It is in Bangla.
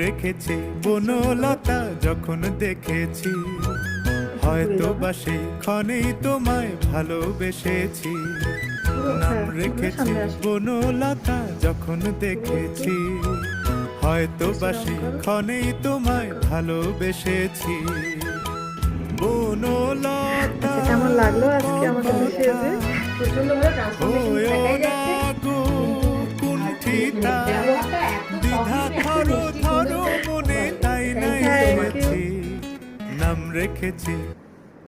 রেখেছি বনলতা যখন দেখেছি, হয়তো বা সেই ক্ষণেই তোমায় ভালোবেসেছি। নাম রেখেছি বনলতা যখন দেখেছি, হয়তো বা সেই ক্ষণেই তোমায় ভালোবেসেছি। বনলতা আচ্ছা, কেমন লাগলো আজকে আমার সাথে সেজে? প্রচন্ডভাবে ট্রান্সফরমেশন দেখাই যাচ্ছে, গো কিন্তু কুণ্ঠিতা, ডায়লগটা এত দ্বিধা সফট, এত থরো মিষ্টি, থরো সুন্দর। মনে তাই থ্যাংক নাই you so thank much. You. এসেছি। নাম রেখেছি